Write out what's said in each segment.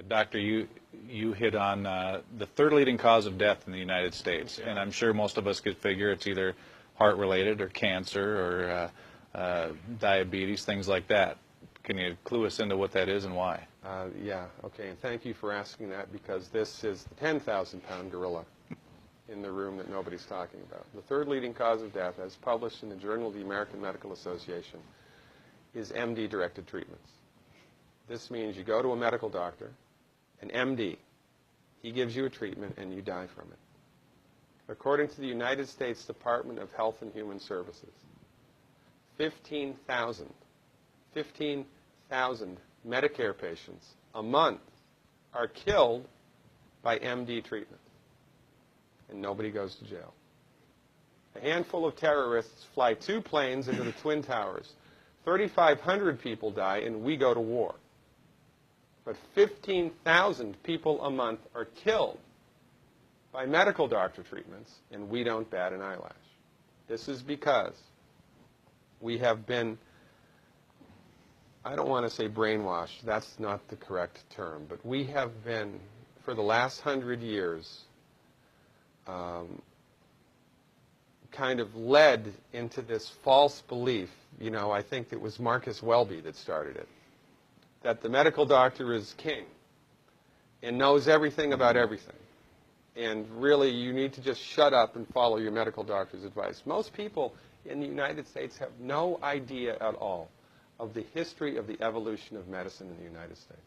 Doctor, you hit on the third leading cause of death in the United States, and I'm sure most of us could figure it's either heart-related or cancer or diabetes, things like that. Can you clue us into what that is and why? Yeah, okay, and thank you for asking that, because this is the 10,000-pound gorilla in the room that nobody's talking about. The third leading cause of death, as published in the Journal of the American Medical Association, is MD-directed treatments. This means you go to a medical doctor, an MD. He gives you a treatment and you die from it. According to the United States Department of Health and Human Services, 15,000 Medicare patients a month are killed by MD treatment, and nobody goes to jail. A handful of terrorists fly 2 planes into the Twin Towers. 3,500 people die, and we go to war. But 15,000 people a month are killed by medical doctor treatments, and we don't bat an eyelash. This is because we have been, I don't want to say brainwashed, that's not the correct term, but we have been, for the last 100 years, kind of led into this false belief. You know, I think it was Marcus Welby that started it, that the medical doctor is king and knows everything about everything. And really, you need to just shut up and follow your medical doctor's advice. Most people in the United States have no idea at all of the history of the evolution of medicine in the United States.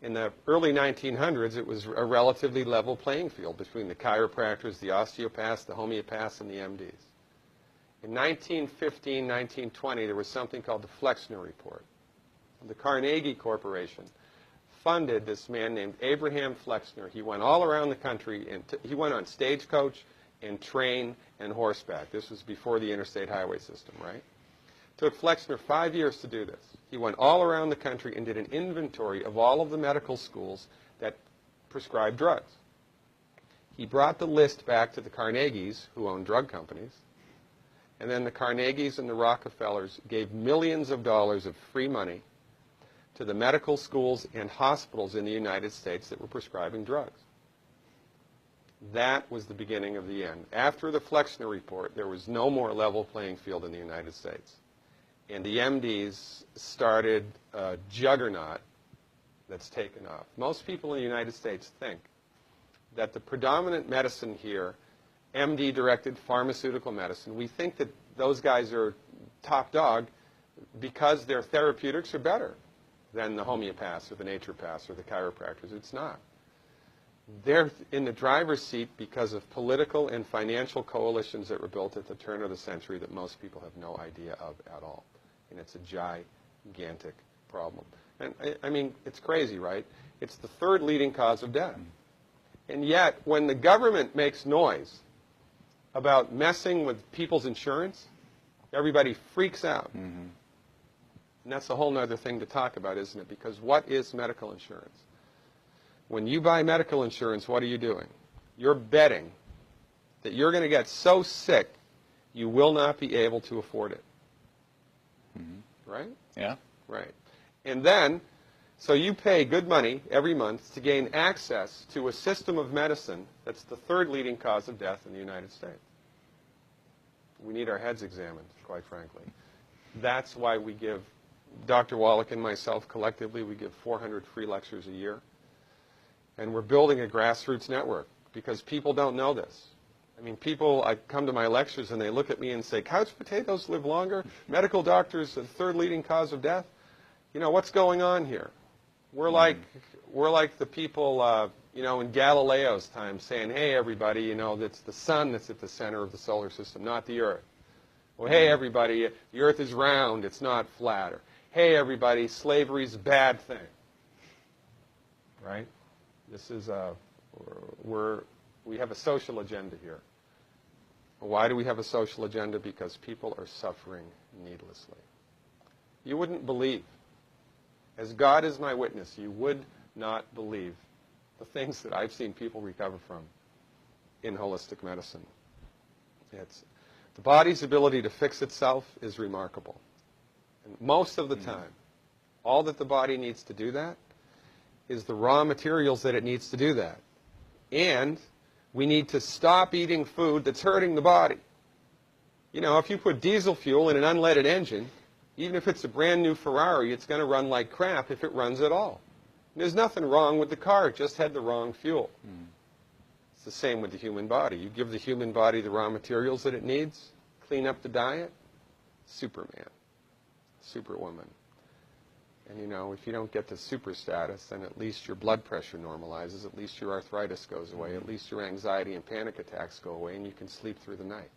In the early 1900s, it was a relatively level playing field between the chiropractors, the osteopaths, the homeopaths, and the MDs. In 1915, 1920, there was something called the Flexner Report. The Carnegie Corporation funded this man named Abraham Flexner. He went all around the country, and he went on stagecoach and train and horseback. This was before the interstate highway system, right? Took Flexner 5 years to do this. He went all around the country and did an inventory of all of the medical schools that prescribed drugs. He brought the list back to the Carnegies, who owned drug companies, and then the Carnegies and the Rockefellers gave millions of dollars of free money to the medical schools and hospitals in the United States that were prescribing drugs. That was the beginning of the end. After the Flexner Report, there was no more level playing field in the United States. And the MDs started a juggernaut that's taken off. Most people in the United States think that the predominant medicine here, MD-directed pharmaceutical medicine, we think that those guys are top dog because their therapeutics are better than the homeopaths or the naturopaths or the chiropractors. It's not. They're in the driver's seat because of political and financial coalitions that were built at the turn of the century that most people have no idea of at all. And it's a gigantic problem. And I mean, it's crazy, right? It's the third leading cause of death. And yet, when the government makes noise about messing with people's insurance, everybody freaks out. Mm-hmm. And that's a whole other thing to talk about, isn't it? Because what is medical insurance? When you buy medical insurance, what are you doing? You're betting that you're going to get so sick you will not be able to afford it. Mm-hmm. Right? Yeah. Right. And then, so you pay good money every month to gain access to a system of medicine that's the third leading cause of death in the United States. We need our heads examined, quite frankly. That's why we give, Dr. Wallach and myself collectively, we give 400 free lectures a year. And we're building a grassroots network because people don't know this. I mean, people, I come to my lectures and they look at me and say, couch potatoes live longer? Medical doctors, the third leading cause of death? You know, what's going on here? We're like the people, you know, in Galileo's time saying, hey, everybody, you know, it's the sun that's at the center of the solar system, not the Earth. Well, hey, everybody, the Earth is round, it's not flat. Or, hey, everybody, slavery's a bad thing. Right? This is we have a social agenda here. Why do we have a social agenda? Because people are suffering needlessly. You wouldn't believe, as God is my witness, you would not believe the things that I've seen people recover from in holistic medicine. The body's ability to fix itself is remarkable. And most of the time, all that the body needs to do that is the raw materials that it needs to do that. And we need to stop eating food that's hurting the body. You know, if you put diesel fuel in an unleaded engine, even if it's a brand new Ferrari, it's going to run like crap if it runs at all. And there's nothing wrong with the car, it just had the wrong fuel. It's the same with the human body. You give the human body the raw materials that it needs, clean up the diet, Superman, Superwoman. And you know, if you don't get to super status, then at least your blood pressure normalizes, at least your arthritis goes away, at least your anxiety and panic attacks go away, and you can sleep through the night.